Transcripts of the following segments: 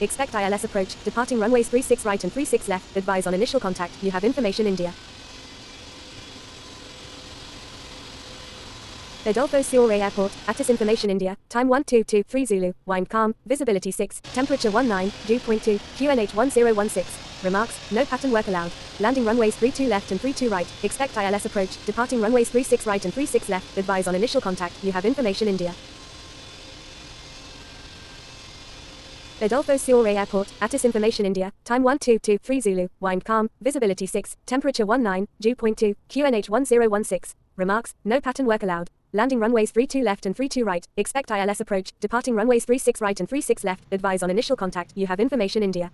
expect ILS approach, departing runways 36 right and 36 left, advise on initial contact, you have information India. Adolfo Siore Airport, ATIS information India, time 1223 Zulu, wind calm, visibility 6, temperature 19, dew point 2, QNH 1016. Remarks, no pattern work allowed. Landing runways 32 left and 32 right, expect ILS approach, departing runways 36 right and 36 left, advise on initial contact, you have information India. Adolfo Siore Airport, ATIS information India, time 1223 Zulu, wind calm, visibility 6, temperature 19, dew point 2, QNH 1016. Remarks, no pattern work allowed. Landing runways 32 left and 32 right, expect ILS approach, departing runways 36 right and 36 left, advise on initial contact, you have information India.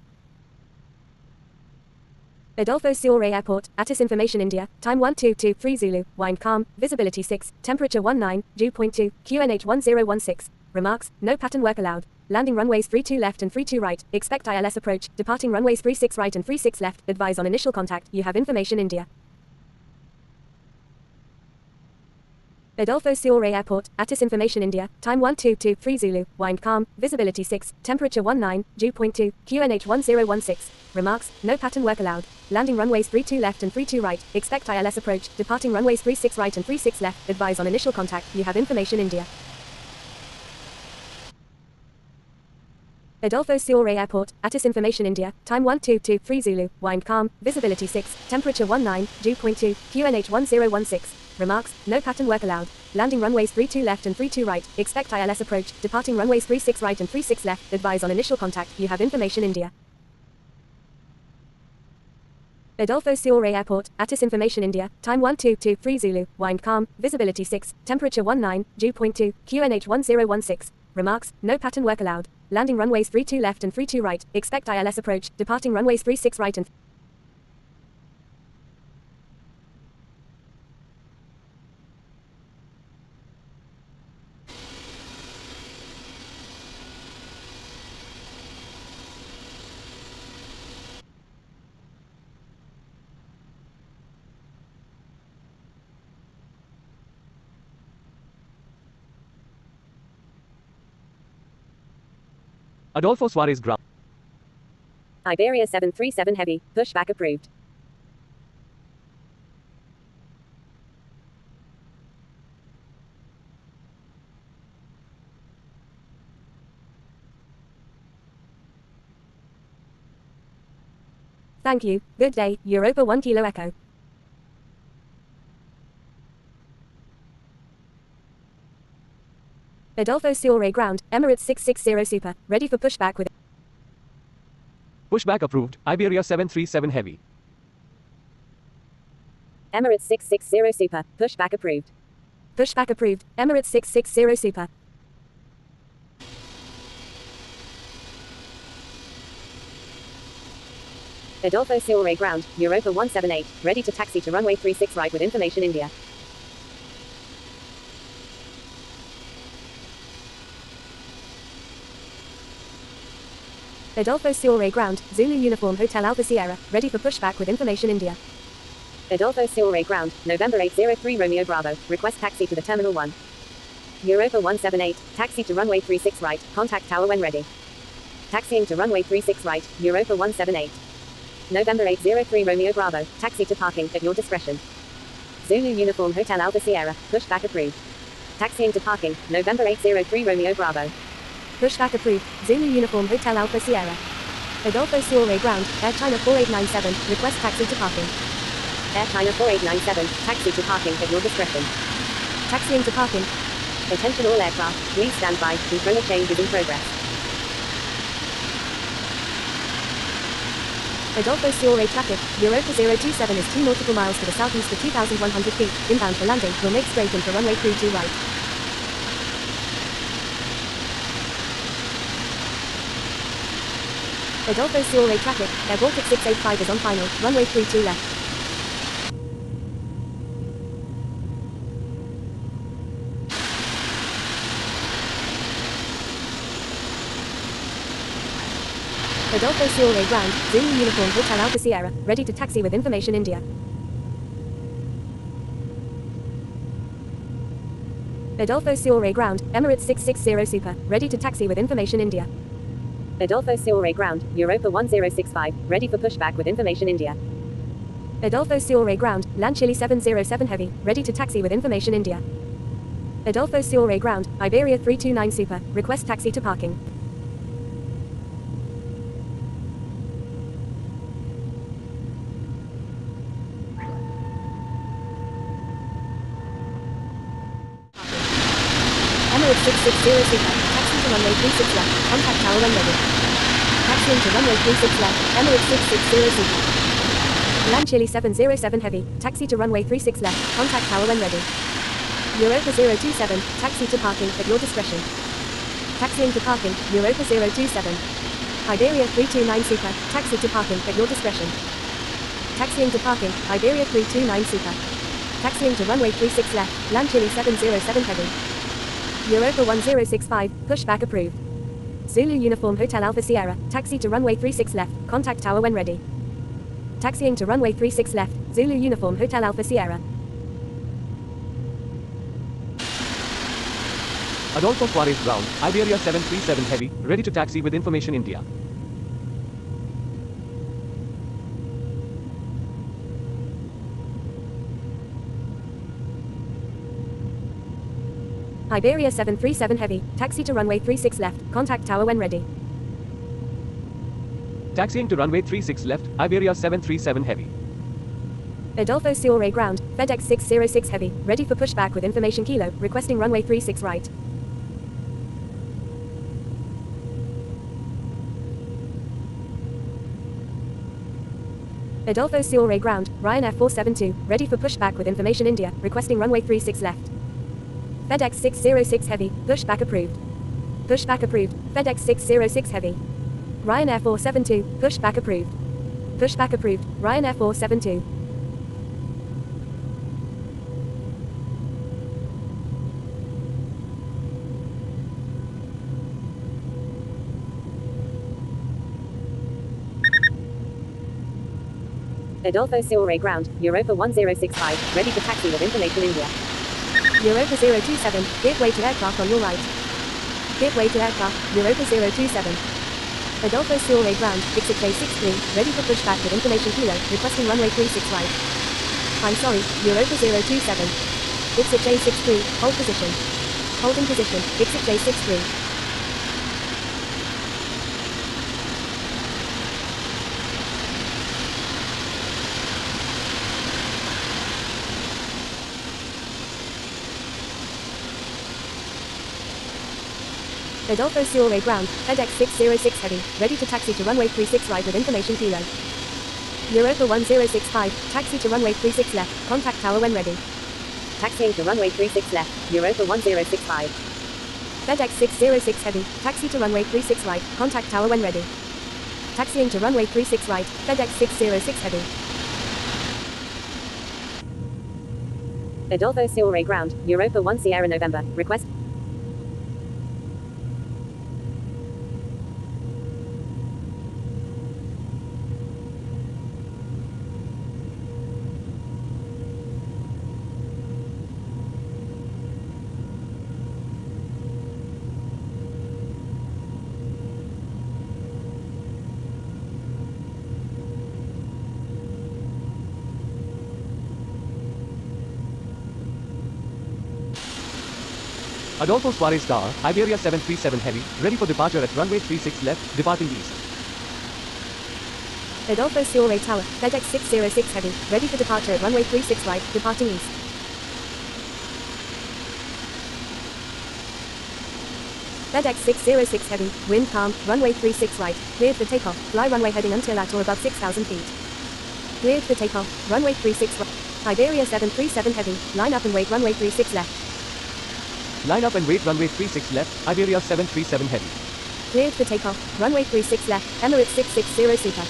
Adolfo Siore Airport, ATIS information India, time 1223 Zulu, wind calm, visibility 6, temperature 19, dew point 2, QNH 1016. Remarks, no pattern work allowed. Landing runways 32 left and 32 right, expect ILS approach, departing runways 36 right and 36 left, advise on initial contact, you have information India. Adolfo Siore Airport, ATIS information India, time 1223 Zulu, wind calm, visibility 6, temperature 19, dew point 2, QNH 1016. Remarks, no pattern work allowed. Landing runways 32 left and 32 right, expect ILS approach, departing runways 36 right and 36 left, advise on initial contact, you have information India. Adolfo Siore Airport, ATIS information India, time 1223 Zulu, wind calm, visibility 6, temperature 19, dew point 2, QNH 1016. Remarks, no pattern work allowed. Landing runways 32 left and 32 right, expect ILS approach, departing runways 36 right and 36 left, advise on initial contact, you have information India. Adolfo Siore Airport, ATIS information India, time 1223 Zulu, wind calm, visibility 6, temperature 19, dew point 2, QNH 1016. Remarks, no pattern work allowed. Landing runways 32 left and 32 right, expect ILS approach, departing runways 36 right and Adolfo Suarez ground. Iberia 737 Heavy, pushback approved. Thank you, good day, Europa 1 Kilo Echo. Adolfo Siore ground, Emirates 660 Super, ready for pushback with Pushback approved, Iberia 737 Heavy. Emirates 660 Super, pushback approved. Pushback approved, Emirates 660 Super. Adolfo Siore ground, Europa 178, ready to taxi to runway 36 right with information India. Adolfo Siore ground, Zulu uniform Hotel Alpha Sierra, ready for pushback with information India. Adolfo Siore ground, November 803 Romeo Bravo, request taxi to the Terminal 1. Europa 178, taxi to runway 36 right, contact tower when ready. Taxiing to runway 36 right, Europa 178. November 803 Romeo Bravo, taxi to parking, at your discretion. Zulu uniform Hotel Alpha Sierra, pushback approved. Taxiing to parking, November 803 Romeo Bravo. Pushback approved, Zulu uniform Hotel Alpha Sierra. Adolfo Siore ground, Air China 4897, request taxi to parking. Air China 4897, taxi to parking, at your discretion. Taxiing to parking. Attention all aircraft, please stand by, controller change is in progress. Adolfo Siore traffic, Europa 027 is 2 nautical miles to the southeast of 2,100 feet, inbound for landing, will make straight in for runway 32 right. Adolfo Siore traffic, Air Baltic 685 is on final, runway 32 left. Adolfo Siore ground, Zulu uniform Hotel Alpha Sierra, ready to taxi with information India. Adolfo Siore ground, Emirates 660 Super, ready to taxi with information India. Adolfo Siore ground, Europa 1065, ready for pushback with information India. Adolfo Siore ground, land Chile 707 heavy, ready to taxi with information India. Adolfo Siore ground, Iberia 329 super, request taxi to parking. Emirates 660 super, taxi to runway 36 left, contact tower when ready. Taxiing to runway 36 left, Emirates 660 super. Land Chile 707 heavy, taxi to runway 36 left, contact tower when ready. Europa 027, taxi to parking at your discretion. Taxiing to parking, Europa 027. Iberia 329 super, taxi to parking at your discretion. Taxiing to parking, Iberia 329 super. Taxiing to runway 36 left, land Chile 707 heavy. Europa 1065, pushback approved. Zulu Uniform Hotel Alpha Sierra, taxi to runway 36 left, contact tower when ready. Taxiing to runway 36 left, Zulu Uniform Hotel Alpha Sierra. Adolfo Suarez ground, Iberia 737 heavy, ready to taxi with information India. Iberia 737 heavy, taxi to runway 36 left, contact tower when ready. Taxiing to runway 36 left, Iberia 737 heavy. Adolfo Siore ground, FedEx 606 heavy, ready for pushback with information kilo, requesting runway 36 right. Adolfo Siore ground, Ryanair 472, ready for pushback with information India, requesting runway 36 left. FedEx 606 heavy, pushback approved. Pushback approved, FedEx 606 heavy. Ryanair 472, pushback approved. Pushback approved, Ryanair 472. Adolfo Siore ground, Europa 1065, ready for taxi with information India. Europa 027, give way to aircraft on your right. Give way to aircraft, Europa 027. Adolfo Siore ground, XXA 63, ready for pushback with information kilo, requesting runway 36 right. I'm sorry, Europa 027. XXA 63, hold position. Holding position, XXA 63. Adolfo Siore ground, FedEx 606 heavy, ready to taxi to runway 36 right with information kilo. Europa 1065, taxi to runway 36 left, contact tower when ready. Taxiing to runway 36 left, Europa 1065. FedEx 606 heavy, taxi to runway 36 right, contact tower when ready. Taxiing to runway 36 right, FedEx 606 heavy. Adolfo Siore ground, Europa 1 Sierra November, request. Adolfo Suarez tower, Iberia 737 heavy, ready for departure at runway 36 left, departing east. Adolfo Siore tower, FedEx 606 heavy, ready for departure at runway 36 right, departing east. FedEx 606 heavy, wind calm, runway 36 right, cleared for takeoff, fly runway heading until at or above 6,000 feet. Cleared for takeoff, runway 36 right. Iberia 737 heavy, line up and wait runway 36 left. Line up and wait runway 36 left, Iberia 737 heavy. Cleared for takeoff, runway 36 left, Emirates 660 super.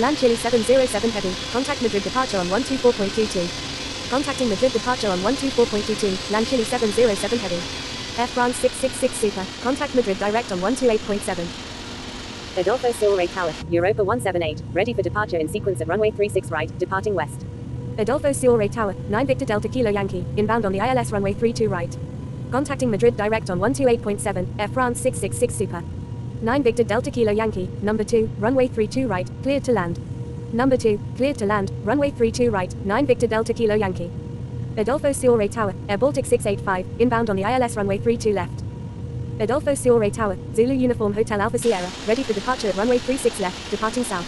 Land Chile 707 heavy, contact Madrid departure on 124.22. Contacting Madrid departure on 124.22, land Chile 707 heavy. Air France 666 super, contact Madrid direct on 128.7. Adolfo Siore tower, Europa 178, ready for departure in sequence at runway 36 right, departing west. Adolfo Siore tower, 9 Victor Delta Kilo Yankee, inbound on the ILS runway 32 right. Contacting Madrid direct on 128.7, Air France 666 super. 9 Victor Delta Kilo Yankee, number 2, runway 32 right, cleared to land. Number 2, cleared to land, runway 32 right, 9 Victor Delta Kilo Yankee. Adolfo Siore Tower, Air Baltic 685, inbound on the ILS runway 32 left. Adolfo Siore Tower, Zulu Uniform Hotel Alpha Sierra, ready for departure at runway 36 left, departing south.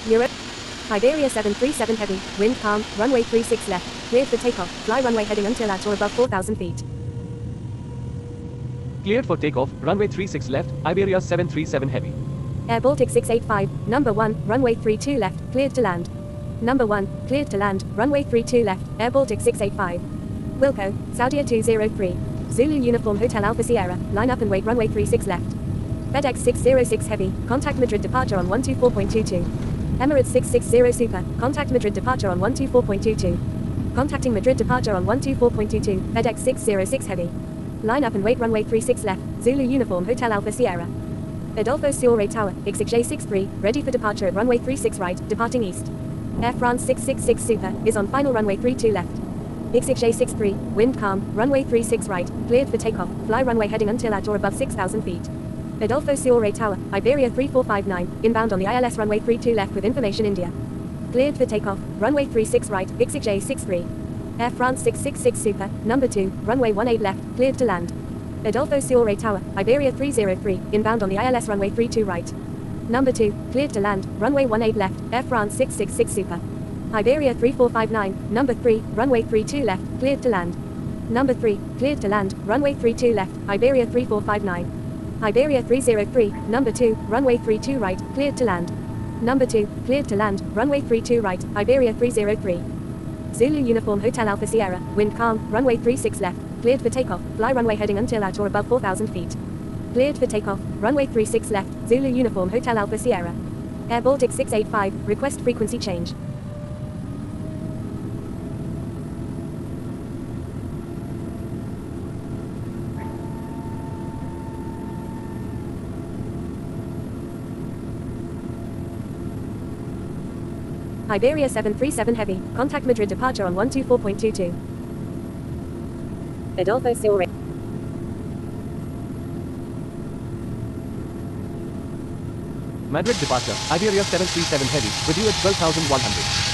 Europe. Iberia 737 heavy, wind calm, runway 36 left, cleared for takeoff, fly runway heading until at or above 4,000 feet. Cleared for takeoff, runway 36 left, Iberia 737 heavy. Air Baltic 685, number 1, runway 32 left, cleared to land. Number 1, cleared to land, runway 32 left, Air Baltic 685. Wilco, Saudia 203. Zulu Uniform Hotel Alpha Sierra, line up and wait runway 36 left. FedEx 606 heavy, contact Madrid departure on 124.22. Emirates 660 Super, contact Madrid departure on 124.22. Contacting Madrid departure on 124.22, FedEx 606 heavy. Line up and wait runway 36 left, Zulu Uniform Hotel Alpha Sierra. Adolfo Siore Tower, XJ63, ready for departure at runway 36 right, departing east. Air France 666 Super, is on final runway 32 left. XJ63, wind calm, runway 36 right, cleared for takeoff, fly runway heading until at or above 6,000 feet. Adolfo Siore Tower, Iberia 3459, inbound on the ILS runway 32 left with information India. Cleared for takeoff, runway 36 right, XJ63. Air France 666 Super, number 2, runway 18 left, cleared to land. Adolfo Siore Tower, Iberia 303, inbound on the ILS runway 32 right. Number 2, cleared to land, runway 18 left, Air France 666 Super. Iberia 3459, number 3, runway 32 left, cleared to land. Number 3, cleared to land, runway 32 left, Iberia 3459. Iberia 303, number 2, runway 32 right, cleared to land. Number 2, cleared to land, runway 32 right, Iberia 303. Zulu Uniform Hotel Alpha Sierra, wind calm, runway 36 left, cleared for takeoff, fly runway heading until at or above 4,000 feet. Cleared for takeoff, runway 36 left, Zulu Uniform Hotel Alpha Sierra. Air Baltic 685, request frequency change. Iberia 737 heavy, contact Madrid departure on 124.22. Adolfo Siore. Madrid departure, Iberia 737 heavy, with you at 12,100.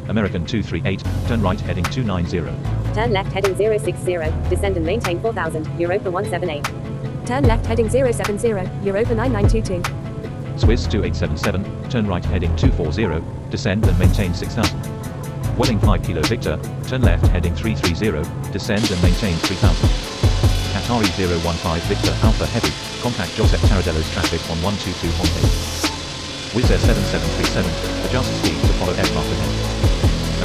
American 238, turn right heading 290. Turn left heading 060, descend and maintain 4000, Europa 178. Turn left heading 070, Europa 9922. Swiss 2877, turn right heading 240, descend and maintain 6000. Welling 5 Kilo Victor, turn left heading 330, descend and maintain 3000. Qatari 015 Victor Alpha Heavy, contact Joseph Taradello's traffic on 122 Homepage. Wizz Air 7737, adjust speed to follow aircraft ahead.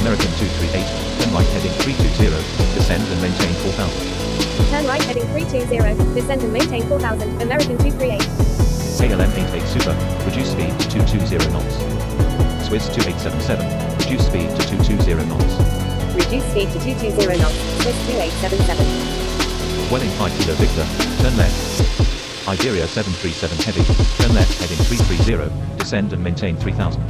American 238, turn right heading 320, descend and maintain 4000. Turn right heading 320, descend and maintain 4000, American 238. KLM 88 Super, reduce speed to 220 knots. Swiss 2877, reduce speed to 220 knots. Reduce speed to 220 knots, Swiss 2877. Welling 5 Kilo Victor, turn left. Iberia 737 Heavy, turn left heading 330, descend and maintain 3000.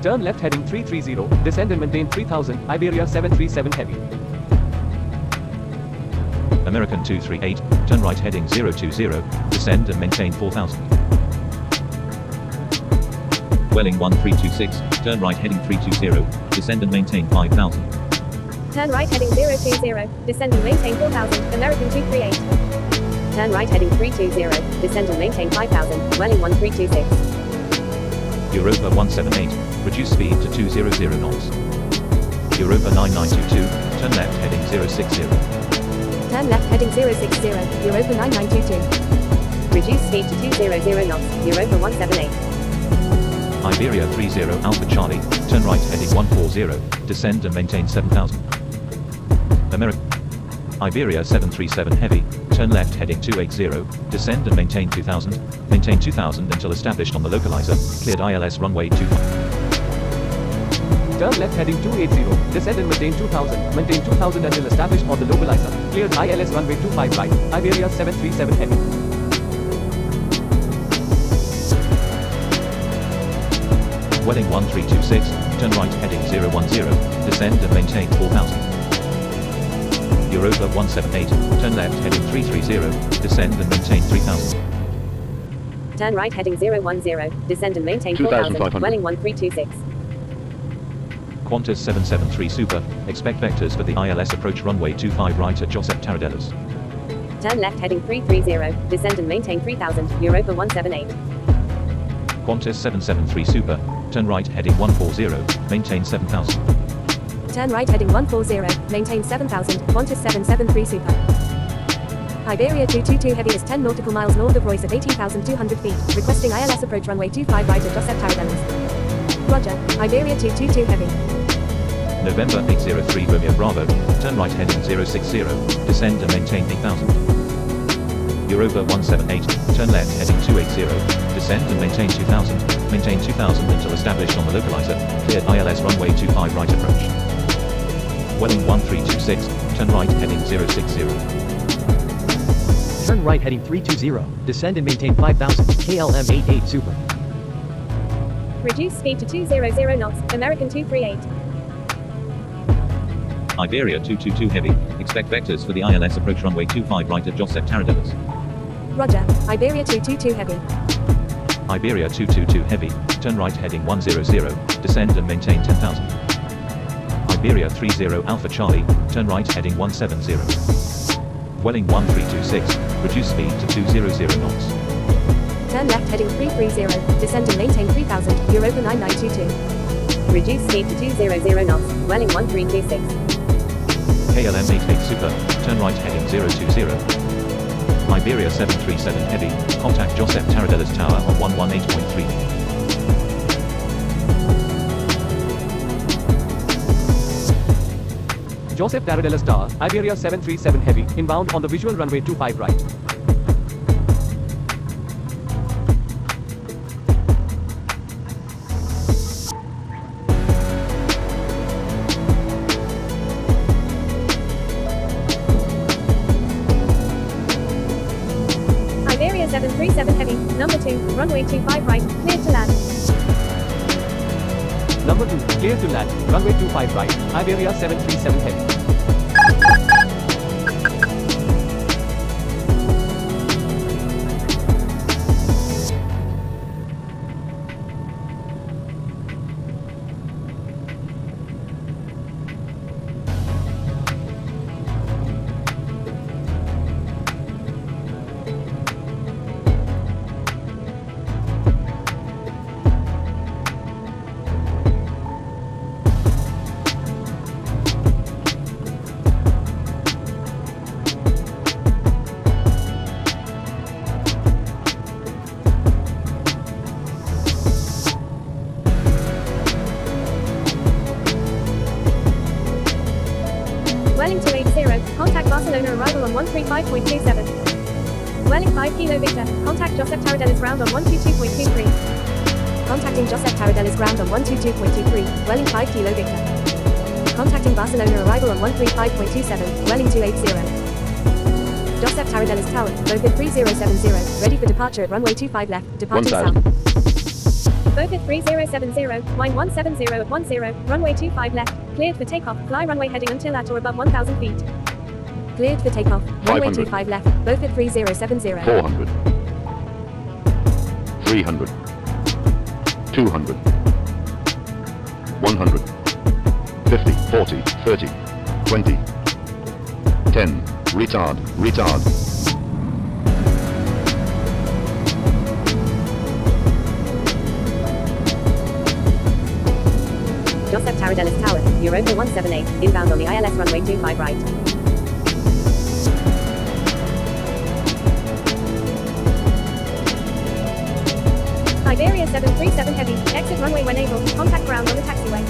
Turn left heading 330, descend and maintain 3000, Iberia 737 Heavy. American 238, turn right heading 020, descend and maintain 4000. Welling 1326, turn right heading 320, descend and maintain 5000. Turn right heading 020, descend and maintain 4000, American 238. Turn right heading 320, descend and maintain 5000, Welling 1326. Europa 178, reduce speed to 200 knots. Europa 9922, turn left heading 060. Turn left heading 060, Europa 9922. Reduce speed to 200 knots, Europa 178. Iberia 30 Alpha Charlie, turn right heading 140, descend and maintain 7000. Iberia 737 Heavy, turn left heading 280, descend and maintain 2000, maintain 2000 until established on the localizer, cleared ILS runway 25. Turn left heading 280, descend and maintain 2000, maintain 2000 until established on the localizer, cleared ILS runway 25 right, Iberia 737 Heavy. Welling 1326, turn right heading 010, descend and maintain 4000. Europa 178, turn left heading 330, descend and maintain 3000. Turn right heading 010, descend and maintain 4000, Welling 1326. Qantas 773 Super, expect vectors for the ILS approach runway 25 right at Joseph Taradellas. Turn left heading 330, descend and maintain 3000, Europa 178. Qantas 773 Super, turn right heading 140, maintain 7000. Turn right heading 140, maintain 7000, Qantas 773 Super. Iberia 222 Heavy is 10 nautical miles north of Royce at 18,200 feet, requesting ILS approach runway 25 right at Joseph Taradellas. Roger, Iberia 222 Heavy. November 803 Romeo Bravo, turn right heading 060, descend and maintain 8000. Europa 178, turn left heading 280, descend and maintain 2000, maintain 2000 until established on the localizer, cleared ILS runway 25 right approach. Welling 1326, turn right heading 060. Turn right heading 320, descend and maintain 5000, KLM 88 Super. Reduce speed to 200 knots, American 238. Iberia 222 Heavy, expect vectors for the ILS approach runway 25 right at Joseph Taradellas. Roger, Iberia 222 Heavy. Iberia 222 Heavy, turn right heading 100, descend and maintain 10,000. Iberia 30 Alpha Charlie, turn right heading 170. Welling 1326, reduce speed to 200 knots. Turn left heading 330, descend and maintain 3000, Europa 9922. Reduce speed to 200 knots, Welling 1326. KLM 88 Super, turn right heading 020. Iberia 737 Heavy, contact Joseph Taradellas Tower on 118.3. Joseph Taradellas Tower, Iberia 737 Heavy, inbound on the visual runway 25 right. Iberia 737 Heavy, number 2, runway 25 right, cleared to land. Number 2, clear to land, runway 25 right, Iberia 737 Heavy. Contact Barcelona arrival on 135.27. Welling 5 Kilo Victor. Contact Josep Tarradellas ground on 122.23. Contacting Josep Tarradellas ground on 122.23. Welling 5 Kilo Victor. Contacting Barcelona arrival on 135.27. Welling 280. Josep Tarradellas Tower, Bofit 3070, ready for departure at runway 25 left, departing south. Bofit 3070, wind 170 at 10, runway 25 left, cleared for takeoff, fly runway heading until at or above 1,000 feet. Cleared for takeoff, runway 25 left, Bofit 3070. 400. 300. 200. 100. 50, 40, 30, 20. 10. Retard. Josep Tarradellas Tower, Europa 178, inbound on the ILS runway 25 right. Iberia 737 Heavy, exit runway when able, contact ground on the taxiway.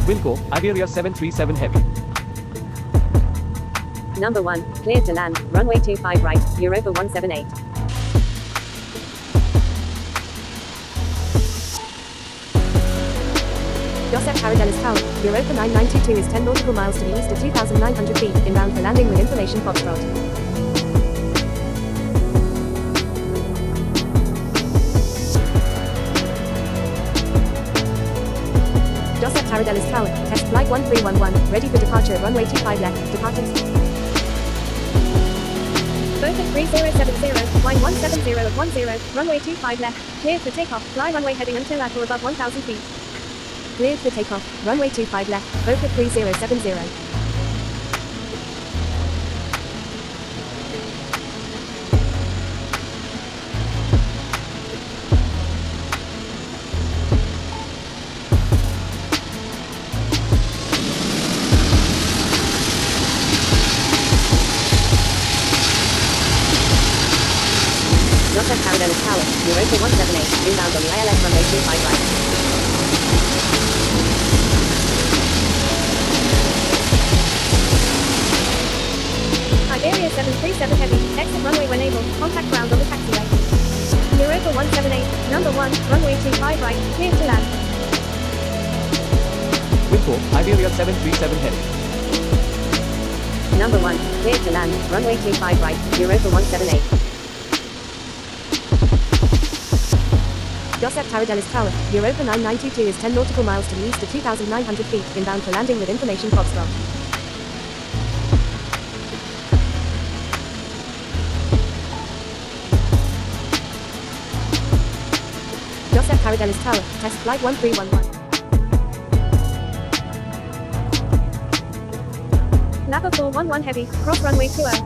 Wilco, Iberia 737 Heavy. Number 1, cleared to land, runway 25 right, Europa 178. Josep Tarradellas Tower, Europa 9922 is 10 nautical miles to the east at 2,900 feet, inbound for landing with information Foxtrot. Josep Tarradellas Tower, test flight 1311, ready for departure at runway 25 left, departing. Bofit 3070, wind 170 at 10, runway 25 left, cleared for takeoff, fly runway heading until at or above 1,000 feet. Cleared for takeoff, runway 25 left, Bofit 3070. Josep Tarradellas Tower, Europa 178, inbound on the ILS runway 25 right. Iberia 737 Heavy, exit runway when able, contact ground on the taxiway. Europa 178, number 1, runway 25 right, cleared to land. Wilco, Iberia 737 Heavy. Number 1, cleared to land, runway 25 right, Europa 178. Josep Tarradellas Tower, Europa 9922 is 10 nautical miles to the east at 2,900 feet, inbound for landing with information Foxtrot. Josep Tarradellas Tower, test flight 1311. Lapa 411 Heavy, cross runway 20.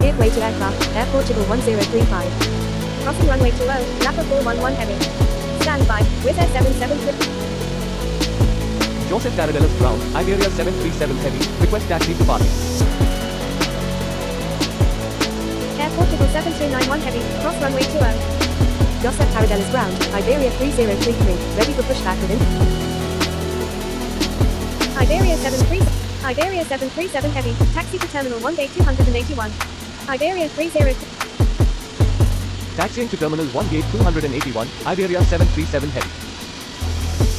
Give way to aircraft, Air Portugal 1035. Crossing runway 20, Lapa 411 Heavy. Stand by, Wizz Air 773. Josep Tarradellas ground, Iberia 737 Heavy, request taxi to party. Air Portugal 7291 Heavy, cross runway 20. Josep Tarradellas ground, Iberia 3033, ready for pushback within. Iberia 737 Heavy, taxi to Terminal 1 gate 281. Iberia 30. Taxiing to Terminal 1 Gate 281, Iberia 737 Heavy.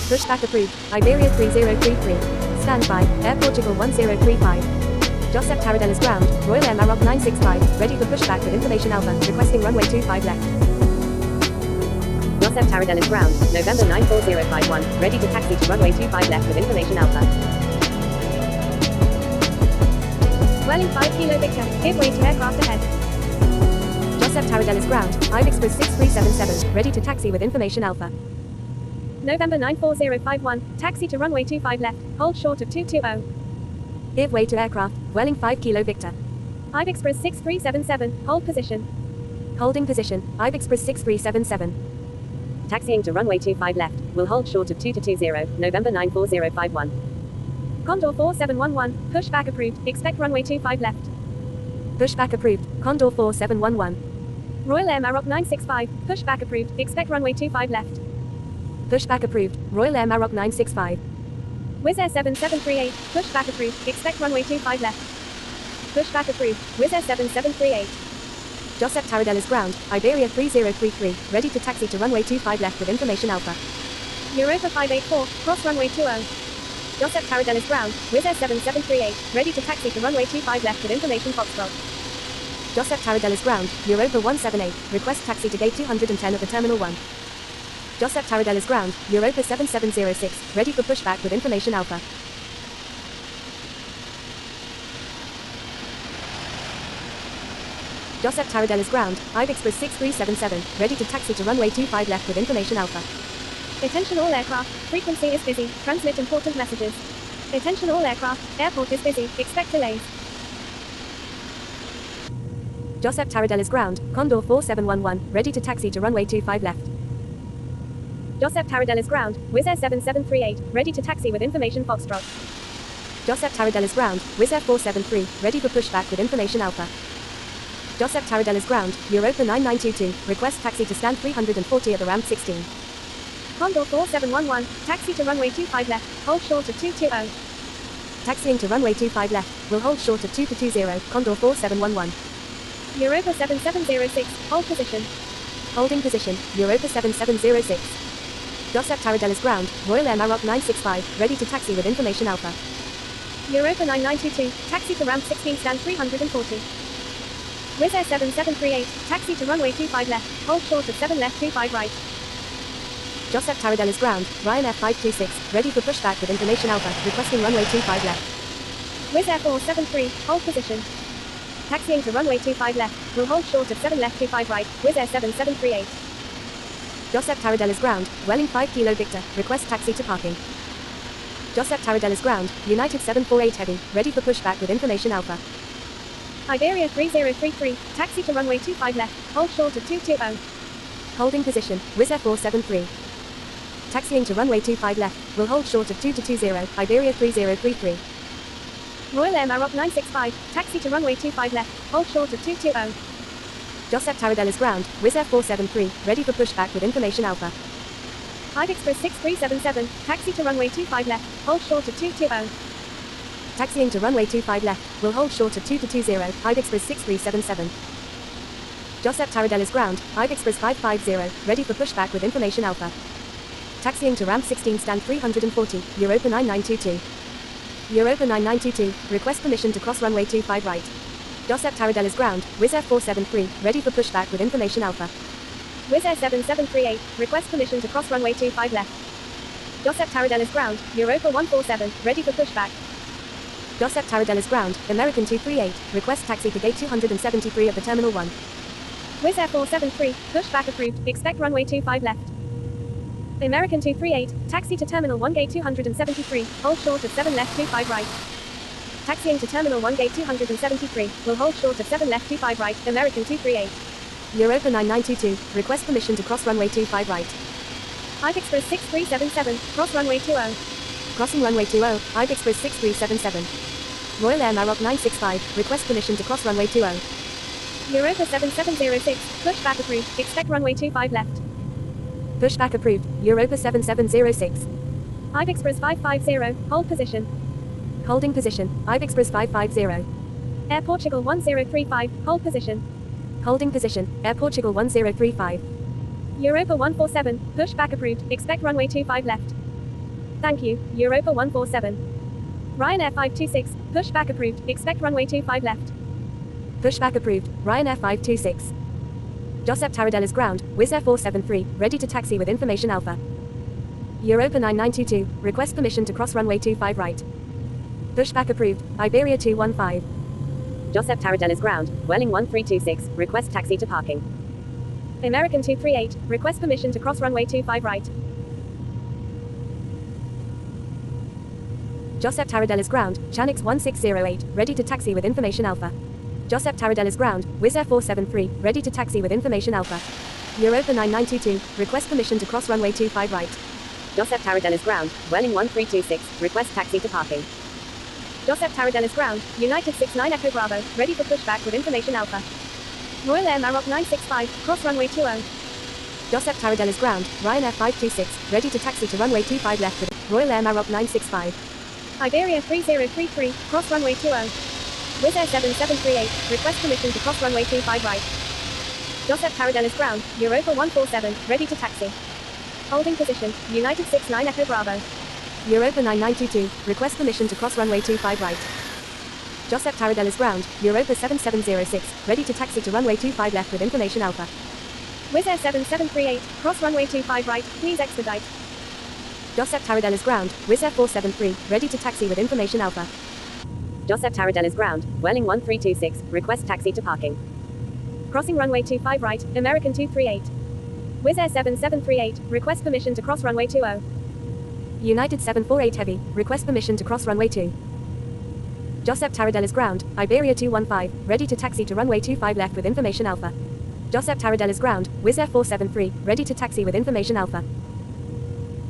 Pushback approved, Iberia 3033. Stand by, Air Portugal 1035. Josep Tarradellas ground, Royal Air Maroc 965, ready for pushback with information Alpha, requesting runway 25 left. Josep Tarradellas ground, November 94051, ready to taxi to runway 25 left with information Alpha. Welling 5 Kilo Victor, give way to aircraft ahead. Josep Tarradellas ground, Express 6377, ready to taxi with information Alpha. November 94051, taxi to runway 25 left, hold short of 220. Give way to aircraft, Welling 5 Kilo Victor. Express 6377, hold position. Holding position, Express 6377. Taxiing to runway 25 left, will hold short of 220, November 94051. Condor 4711, pushback approved, expect runway 25 left. Pushback approved, Condor 4711. Royal Air Maroc 965, pushback approved, expect runway 25 left. Pushback approved, Royal Air Maroc 965. Wizz Air 7738, pushback approved, expect runway 25 left. Pushback approved, Wizz Air 7738. Joseph Tarradellas ground, Iberia 3033, ready to taxi to runway 25 left with information Alpha. Europa 584, cross runway 20. Joseph Tarradellas ground, Wizz Air 7738, ready to taxi to runway 25 left with information Foxtrot. Joseph Tarradellas ground, Europa 178, request taxi to gate 210 at the Terminal 1. Joseph Tarradellas ground, Europa 7706, ready for pushback with information Alpha. Joseph Tarradellas ground, IVE Express 6377, ready to taxi to runway 25 left with information Alpha. Attention all aircraft, frequency is busy, transmit important messages. Attention all aircraft, airport is busy, expect delays. Joseph Tarradellas ground, Condor 4711, ready to taxi to runway 25 left. Joseph Tarradellas ground, Wizz Air 7738, ready to taxi with information Foxtrot. Joseph Tarradellas ground, Wizz Air 473, ready for pushback with information Alpha. Joseph Tarradellas ground, Europa 9922, request taxi to stand 340 at the ramp 16. Condor 4711, taxi to runway 25 left, hold short of 220. Taxiing to runway 25 left, will hold short of 2220, Condor 4711. Europa 7706, hold position. Holding position, Europa 7706. Joseph Tarradellas ground, Royal Air Maroc 965, ready to taxi with information Alpha. Europa 9922, taxi to ramp 16 stand 340. Wizz Air 7738, taxi to runway 25 left, hold short of 7 left 25 right. Joseph Tarradellas ground, Ryanair 526, ready for pushback with information Alpha, requesting runway 25 left. Wizz Air 473, hold position. Taxiing to runway 25 left, will hold short of 7 left 25 right, Wizz Air 7738. Joseph Tarradellas ground, Welling 5 Kilo Victor, request taxi to parking. Joseph Tarradellas ground, United 748 Heavy, ready for pushback with information Alpha. Iberia 3033, taxi to runway 25 left, hold short of 220. Holding position, Wizz Air 473. Taxiing to runway 25 left, will hold short of 2220, Iberia 3033. Royal Air Maroc 965, taxi to runway 25 left, hold short of 220. Joseph Tarradellas ground, Wizz Air 473, ready for pushback with information Alpha. IVE Express 6377, taxi to runway 25 left, hold short of 220. Taxiing to runway 25 left, will hold short of 2220, IVE Express 6377. Joseph Tarradellas ground, IVE Express 550, ready for pushback with information Alpha. Taxiing to ramp 16 stand 340, Europa 9922. Europa 9922, request permission to cross runway 25 right. Joseph Tarradellas ground, Wizz Air 473, ready for pushback with information Alpha. Wizz Air 7738, request permission to cross runway 25 left. Joseph Tarradellas ground, Europa 147, ready for pushback. Joseph Tarradellas ground, American 238, request taxi to gate 273 at the Terminal 1. Wizz Air 473, pushback approved, expect runway 25 left. American 238, taxi to Terminal 1 gate 273, hold short of 7 left 25 right. Taxiing to Terminal 1 gate 273, will hold short of 7 left 25 right, American 238. Europa 9922, request permission to cross runway 25 right. IVE Express 6377, cross runway 20. Crossing runway 20, IVE Express 6377. Royal Air Maroc 965, request permission to cross runway 20. Europa 7706, pushback approved, expect runway 25 left. Pushback approved, Europa 7706. IVE Express 550, hold position. Holding position, IVE Express 550. Air Portugal 1035, hold position. Holding position, Air Portugal 1035. Europa 147, pushback approved, expect runway 25 left. Thank you, Europa 147. Ryanair 526, pushback approved, expect runway 25 left. Pushback approved, Ryanair 526. Joseph Tarradellas ground, Wizz Air 473, ready to taxi with information Alpha. Europa 9922, request permission to cross runway 25 right. Pushback approved, Iberia 215. Joseph Tarradellas ground, Welling 1326, request taxi to parking. American 238, request permission to cross runway 25 right. Joseph Tarradellas ground, Chanix 1608, ready to taxi with information Alpha. Joseph Tarradellas ground, Wizz Air 473, ready to taxi with information Alpha. Europa 9922, request permission to cross runway 25 right. Joseph Tarradellas ground, Welling 1326, request taxi to parking. Joseph Tarradellas ground, United 69 Echo Bravo, ready for pushback with information Alpha. Royal Air Maroc 965, cross runway 20. Joseph Tarradellas ground, Ryanair 526, ready to taxi to runway 25 left with Royal Air Maroc 965. Iberia 3033, cross runway 20. Wizz Air 7738, request permission to cross runway 25 right. Joseph Paradelis ground, Europa 147, ready to taxi. Holding position, United 69 Echo Bravo. Europa 9922, request permission to cross runway 25 right. Joseph Paradelis ground, Europa 7706, ready to taxi to runway 25 left with information Alpha. Wizz Air 7738, cross runway 25 right, please expedite. Joseph Paradelis ground, Wizz Air 473, ready to taxi with information Alpha. Joseph Paradelis ground, Welling 1326, request taxi to parking. Crossing runway 25 right, American 238. Wizz Air 7738, request permission to cross runway 20. United 748 Heavy, request permission to cross runway 2. Joseph Paradelis ground, Iberia 215, ready to taxi to runway 25 left with information Alpha. Joseph Paradelis ground, Wizz Air 473, ready to taxi with information Alpha.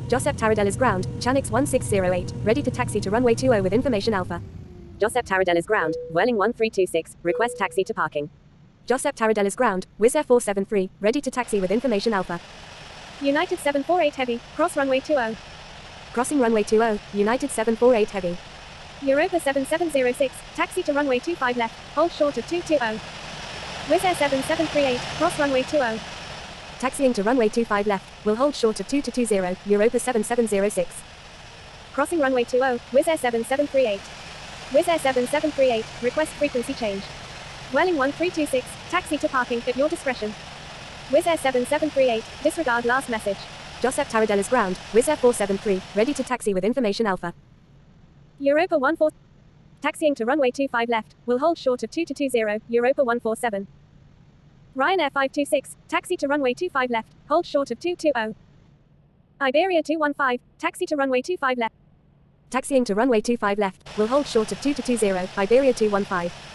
Joseph Paradelis ground, Chanix 1608, ready to taxi to runway 20 with information Alpha. Joseph Paradelis ground, Welling 1326, request taxi to parking. Joseph Paradelis ground, Wizz Air 473, ready to taxi with information Alpha. United 748 Heavy, cross runway 20. Crossing runway 20, United 748 Heavy. Europa 7706, taxi to runway 25 left, hold short of 220. Wizz Air 7738, cross runway 20. Taxiing to runway 25 left, will hold short of 2220, Europa 7706. Crossing runway 20, Wizz Air 7738. Wizz Air 7738, request frequency change. Welling 1326, taxi to parking at your discretion. Wizz Air 7738, disregard last message. Joseph Paradelis ground, Wizz Air 473, ready to taxi with information Alpha. Europa 14, taxiing to runway 25 left, will hold short of 2220, Europa 147. Ryanair 526, taxi to runway 25 left, hold short of 220. Iberia 215, taxi to runway 25 left. Taxiing to runway 25 left, will hold short of 2220, Iberia 215.